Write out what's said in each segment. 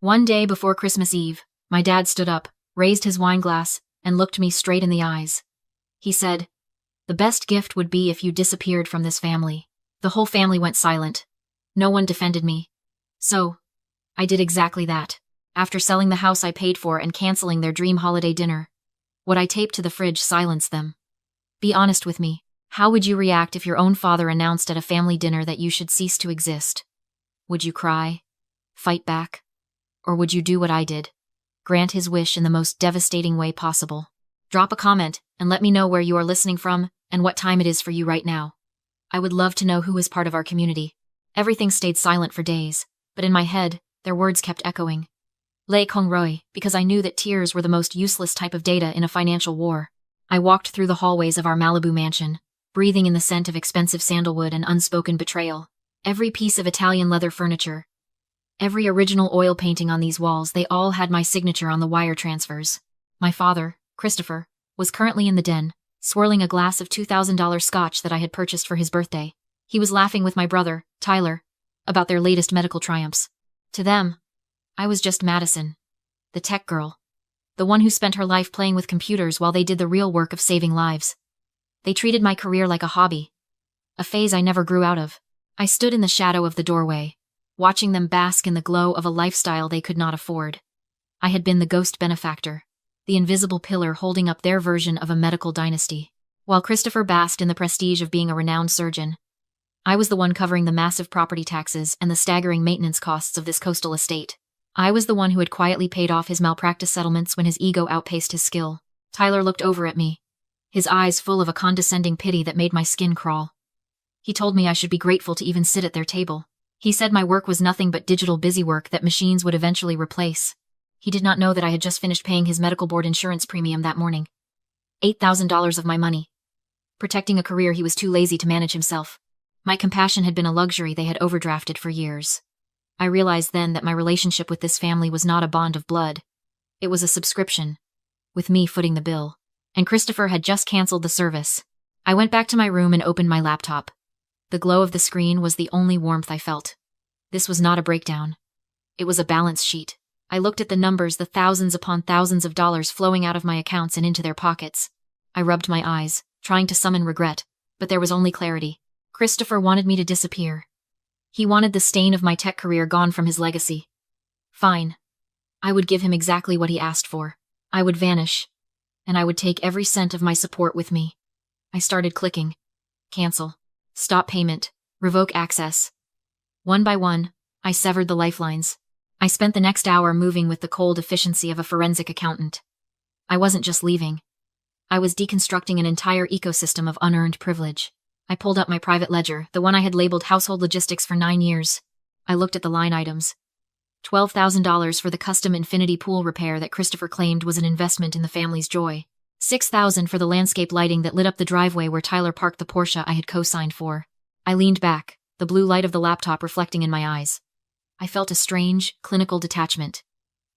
One day before Christmas Eve, my dad stood up, raised his wine glass, and looked me straight in the eyes. He said, "The best gift would be if you disappeared from this family." The whole family went silent. No one defended me. So, I did exactly that. After selling the house I paid for and canceling their dream holiday dinner, what I taped to the fridge silenced them. Be honest with me. How would you react if your own father announced at a family dinner that you should cease to exist? Would you cry? Fight back? Or would you do what I did? Grant his wish in the most devastating way possible. Drop a comment and let me know where you are listening from and what time it is for you right now. I would love to know who is part of our community. Everything stayed silent for days, but in my head, their words kept echoing. Le Kong Roy, because I knew that tears were the most useless type of data in a financial war. I walked through the hallways of our Malibu mansion, breathing in the scent of expensive sandalwood and unspoken betrayal. Every piece of Italian leather furniture, every original oil painting on these walls, they all had my signature on the wire transfers. My father, Christopher, was currently in the den, swirling a glass of $2,000 scotch that I had purchased for his birthday. He was laughing with my brother, Tyler, about their latest medical triumphs. To them, I was just Madison, the tech girl, the one who spent her life playing with computers while they did the real work of saving lives. They treated my career like a hobby, a phase I never grew out of. I stood in the shadow of the doorway, watching them bask in the glow of a lifestyle they could not afford. I had been the ghost benefactor, the invisible pillar holding up their version of a medical dynasty. While Christopher basked in the prestige of being a renowned surgeon, I was the one covering the massive property taxes and the staggering maintenance costs of this coastal estate. I was the one who had quietly paid off his malpractice settlements when his ego outpaced his skill. Tyler looked over at me, his eyes full of a condescending pity that made my skin crawl. He told me I should be grateful to even sit at their table. He said my work was nothing but digital busywork that machines would eventually replace. He did not know that I had just finished paying his medical board insurance premium that morning. $8,000 of my money. Protecting a career he was too lazy to manage himself. My compassion had been a luxury they had overdrafted for years. I realized then that my relationship with this family was not a bond of blood. It was a subscription, with me footing the bill. And Christopher had just canceled the service. I went back to my room and opened my laptop. The glow of the screen was the only warmth I felt. This was not a breakdown. It was a balance sheet. I looked at the numbers, the thousands upon thousands of dollars flowing out of my accounts and into their pockets. I rubbed my eyes, trying to summon regret, but there was only clarity. Christopher wanted me to disappear. He wanted the stain of my tech career gone from his legacy. Fine. I would give him exactly what he asked for. I would vanish, and I would take every cent of my support with me. I started clicking. Cancel. Stop payment. Revoke access. One by one, I severed the lifelines. I spent the next hour moving with the cold efficiency of a forensic accountant. I wasn't just leaving. I was deconstructing an entire ecosystem of unearned privilege. I pulled up my private ledger, the one I had labeled household logistics for 9 years. I looked at the line items. $12,000 for the custom infinity pool repair that Christopher claimed was an investment in the family's joy. $6,000 for the landscape lighting that lit up the driveway where Tyler parked the Porsche I had co-signed for. I leaned back, the blue light of the laptop reflecting in my eyes. I felt a strange, clinical detachment.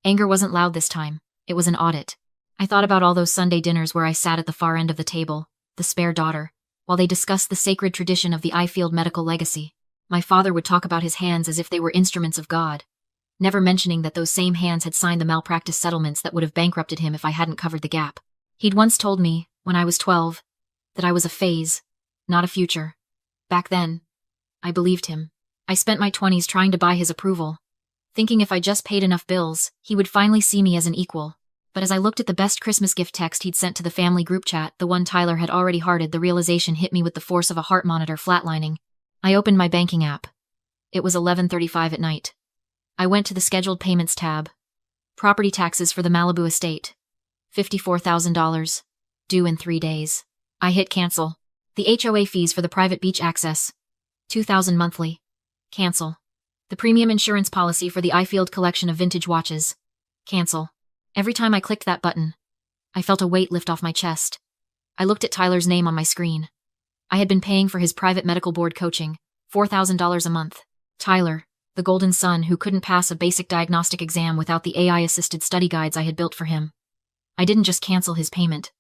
Anger wasn't loud this time. It was an audit. I thought about all those Sunday dinners where I sat at the far end of the table, the spare daughter, while they discussed the sacred tradition of the Ifield medical legacy. My father would talk about his hands as if they were instruments of God, never mentioning that those same hands had signed the malpractice settlements that would have bankrupted him if I hadn't covered the gap. He'd once told me, when I was 12, that I was a phase, not a future. Back then, I believed him. I spent my 20s trying to buy his approval, thinking if I just paid enough bills, he would finally see me as an equal. But as I looked at the best Christmas gift text he'd sent to the family group chat, the one Tyler had already hearted, the realization hit me with the force of a heart monitor flatlining. I opened my banking app. It was 11:35 at night. I went to the scheduled payments tab. Property taxes for the Malibu estate. $54,000. Due in 3 days. I hit cancel. The HOA fees for the private beach access. $2,000 monthly. Cancel. The premium insurance policy for the Ifield collection of vintage watches. Cancel. Every time I clicked that button, I felt a weight lift off my chest. I looked at Tyler's name on my screen. I had been paying for his private medical board coaching, $4,000 a month. Tyler, the golden son who couldn't pass a basic diagnostic exam without the AI-assisted study guides I had built for him. I didn't just cancel his payment.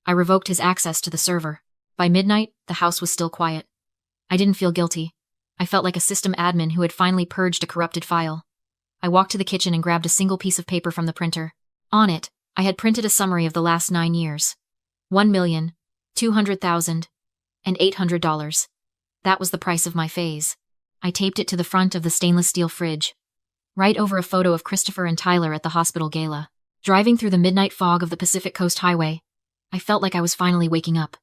I revoked his access to the server. By midnight, the house was still quiet. I didn't feel guilty. I felt like a system admin who had finally purged a corrupted file. I walked to the kitchen and grabbed a single piece of paper from the printer. On it, I had printed a summary of the last 9 years. $1,200,000 and $800. That was the price of my phase. I taped it to the front of the stainless steel fridge, right over a photo of Christopher and Tyler at the hospital gala. Driving through the midnight fog of the Pacific Coast Highway, I felt like I was finally waking up.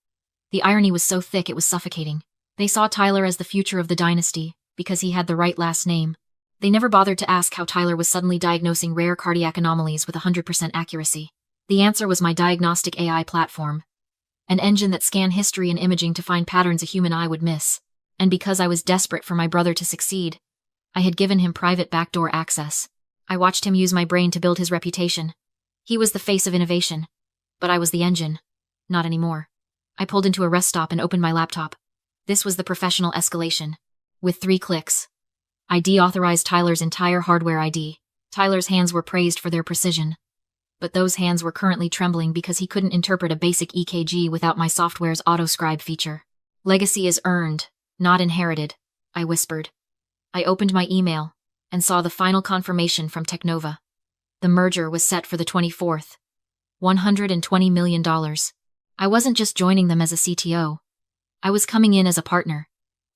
The irony was so thick it was suffocating. They saw Tyler as the future of the dynasty, because he had the right last name. They never bothered to ask how Tyler was suddenly diagnosing rare cardiac anomalies with 100% accuracy. The answer was my diagnostic AI platform, an engine that scanned history and imaging to find patterns a human eye would miss. And because I was desperate for my brother to succeed, I had given him private backdoor access. I watched him use my brain to build his reputation. He was the face of innovation, but I was the engine. Not anymore. I pulled into a rest stop and opened my laptop. This was the professional escalation. With 3 clicks, I deauthorized Tyler's entire hardware ID. Tyler's hands were praised for their precision, but those hands were currently trembling because he couldn't interpret a basic EKG without my software's auto-scribe feature. Legacy is earned, not inherited, I whispered. I opened my email and saw the final confirmation from Technova. The merger was set for the 24th. $120 million. I wasn't just joining them as a CTO. I was coming in as a partner.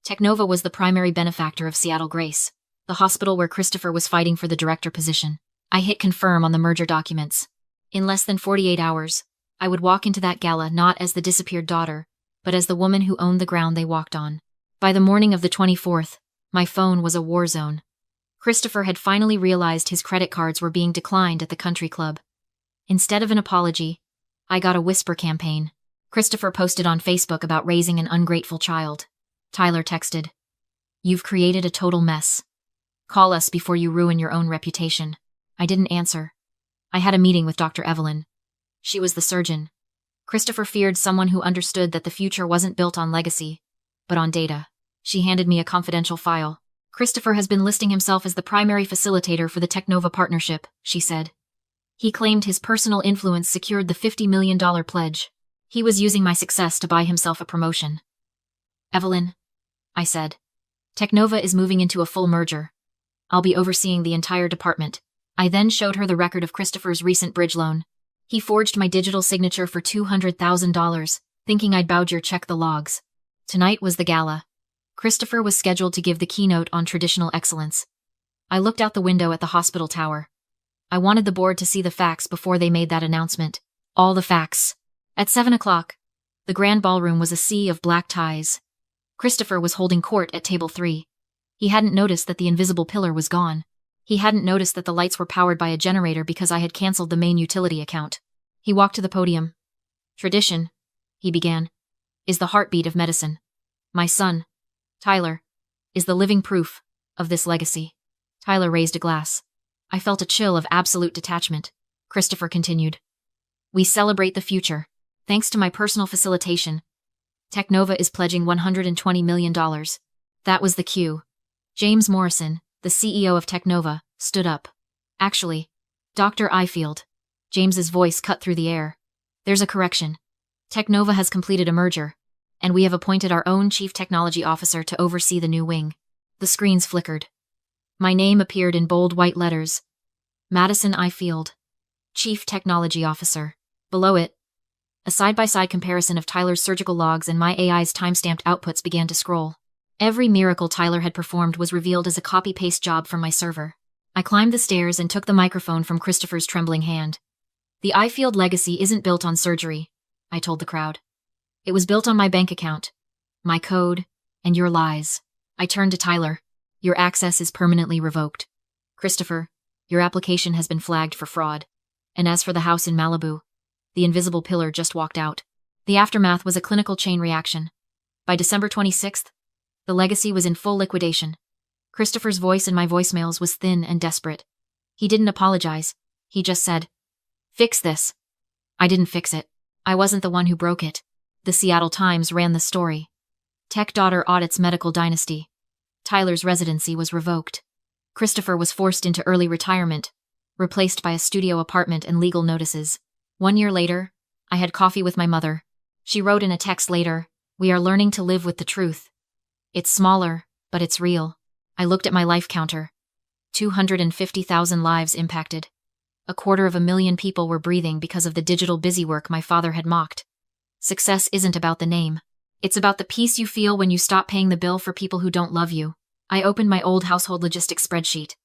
Technova was the primary benefactor of Seattle Grace, the hospital where Christopher was fighting for the director position. I hit confirm on the merger documents. In less than 48 hours, I would walk into that gala not as the disappeared daughter, but as the woman who owned the ground they walked on. By the morning of the 24th, my phone was a war zone. Christopher had finally realized his credit cards were being declined at the country club. Instead of an apology, I got a whisper campaign. Christopher posted on Facebook about raising an ungrateful child. Tyler texted, "You've created a total mess. Call us before you ruin your own reputation." I didn't answer. I had a meeting with Dr. Evelyn. She was the surgeon. Christopher feared someone who understood that the future wasn't built on legacy, but on data. She handed me a confidential file. "Christopher has been listing himself as the primary facilitator for the Technova partnership," she said. "He claimed his personal influence secured the $50 million pledge. He was using my success to buy himself a promotion." "Evelyn," I said, "Technova is moving into a full merger. I'll be overseeing the entire department." I then showed her the record of Christopher's recent bridge loan. He forged my digital signature for $200,000, thinking I'd Bowdger check the logs. Tonight was the gala. Christopher was scheduled to give the keynote on traditional excellence. I looked out the window at the hospital tower. I wanted the board to see the facts before they made that announcement. All the facts. At 7 o'clock, the grand ballroom was a sea of black ties. Christopher was holding court at table 3. He hadn't noticed that the invisible pillar was gone. He hadn't noticed that the lights were powered by a generator because I had canceled the main utility account. He walked to the podium. "Tradition," he began, "is the heartbeat of medicine. My son, Tyler, is the living proof of this legacy." Tyler raised a glass. I felt a chill of absolute detachment. Christopher continued, "We celebrate the future. Thanks to my personal facilitation, Technova is pledging $120 million. That was the cue. James Morrison, the CEO of Technova, stood up. "Actually, Dr. Ifield." James's voice cut through the air. "There's a correction. Technova has completed a merger, and we have appointed our own chief technology officer to oversee the new wing." The screens flickered. My name appeared in bold white letters. Madison Ifield, Chief Technology Officer. Below it, a side-by-side comparison of Tyler's surgical logs and my AI's time-stamped outputs began to scroll. Every miracle Tyler had performed was revealed as a copy-paste job from my server. I climbed the stairs and took the microphone from Christopher's trembling hand. "The Ifield legacy isn't built on surgery," I told the crowd. "It was built on my bank account, my code, and your lies." I turned to Tyler. "Your access is permanently revoked. Christopher, your application has been flagged for fraud. And as for the house in Malibu, the invisible pillar just walked out." The aftermath was a clinical chain reaction. By December 26th, the legacy was in full liquidation. Christopher's voice in my voicemails was thin and desperate. He didn't apologize. He just said, "Fix this." I didn't fix it. I wasn't the one who broke it. The Seattle Times ran the story. Tech daughter audits medical dynasty. Tyler's residency was revoked. Christopher was forced into early retirement, replaced by a studio apartment and legal notices. 1 year later, I had coffee with my mother. She wrote in a text later, "We are learning to live with the truth. It's smaller, but it's real." I looked at my life counter. 250,000 lives impacted. 250,000 people were breathing because of the digital busywork my father had mocked. Success isn't about the name. It's about the peace you feel when you stop paying the bill for people who don't love you. I opened my old household logistics spreadsheet,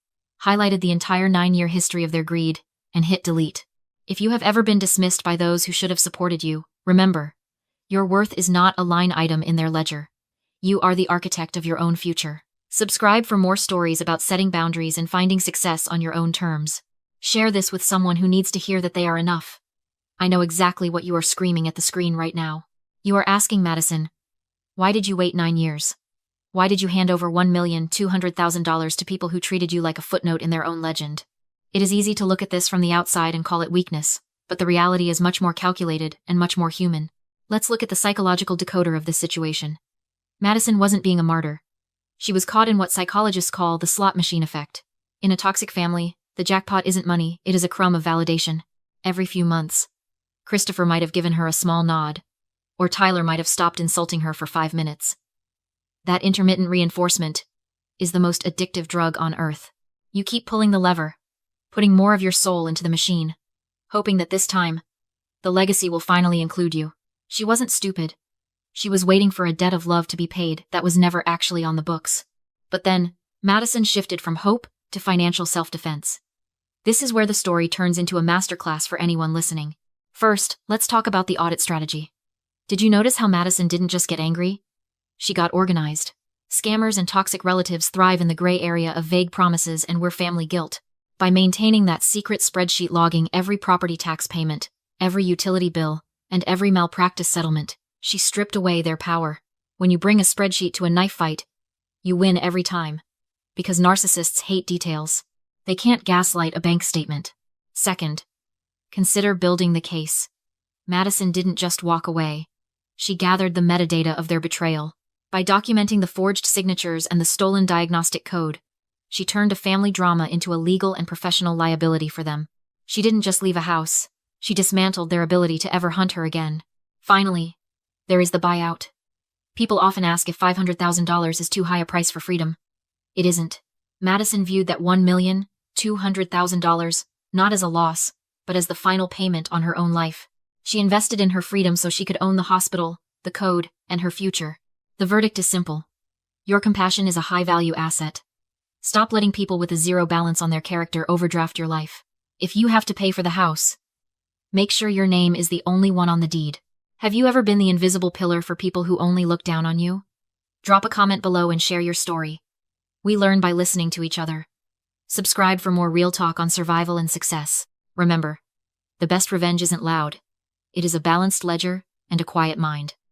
highlighted the entire 9-year history of their greed, and hit delete. If you have ever been dismissed by those who should have supported you, remember, your worth is not a line item in their ledger. You are the architect of your own future. Subscribe for more stories about setting boundaries and finding success on your own terms. Share this with someone who needs to hear that they are enough. I know exactly what you are screaming at the screen right now. You are asking Madison, why did you wait 9 years? Why did you hand over $1,200,000 to people who treated you like a footnote in their own legend? It is easy to look at this from the outside and call it weakness, but the reality is much more calculated and much more human. Let's look at the psychological decoder of this situation. Madison wasn't being a martyr. She was caught in what psychologists call the slot machine effect. In a toxic family, the jackpot isn't money, it is a crumb of validation. Every few months, Christopher might have given her a small nod, or Tyler might have stopped insulting her for 5 minutes. That intermittent reinforcement is the most addictive drug on earth. You keep pulling the lever, putting more of your soul into the machine, hoping that this time, the legacy will finally include you. She wasn't stupid. She was waiting for a debt of love to be paid that was never actually on the books. But then, Madison shifted from hope to financial self-defense. This is where the story turns into a masterclass for anyone listening. First, let's talk about the audit strategy. Did you notice how Madison didn't just get angry? She got organized. Scammers and toxic relatives thrive in the gray area of vague promises and we're family guilt. By maintaining that secret spreadsheet logging every property tax payment, every utility bill, and every malpractice settlement, she stripped away their power. When you bring a spreadsheet to a knife fight, you win every time. Because narcissists hate details. They can't gaslight a bank statement. Second, consider building the case. Madison didn't just walk away. She gathered the metadata of their betrayal. By documenting the forged signatures and the stolen diagnostic code, she turned a family drama into a legal and professional liability for them. She didn't just leave a house. She dismantled their ability to ever hunt her again. Finally, there is the buyout. People often ask if $500,000 is too high a price for freedom. It isn't. Madison viewed that $1,200,000 not as a loss, but as the final payment on her own life. She invested in her freedom so she could own the hospital, the code, and her future. The verdict is simple. Your compassion is a high-value asset. Stop letting people with a zero balance on their character overdraft your life. If you have to pay for the house, make sure your name is the only one on the deed. Have you ever been the invisible pillar for people who only look down on you? Drop a comment below and share your story. We learn by listening to each other. Subscribe for more real talk on survival and success. Remember, the best revenge isn't loud. It is a balanced ledger and a quiet mind.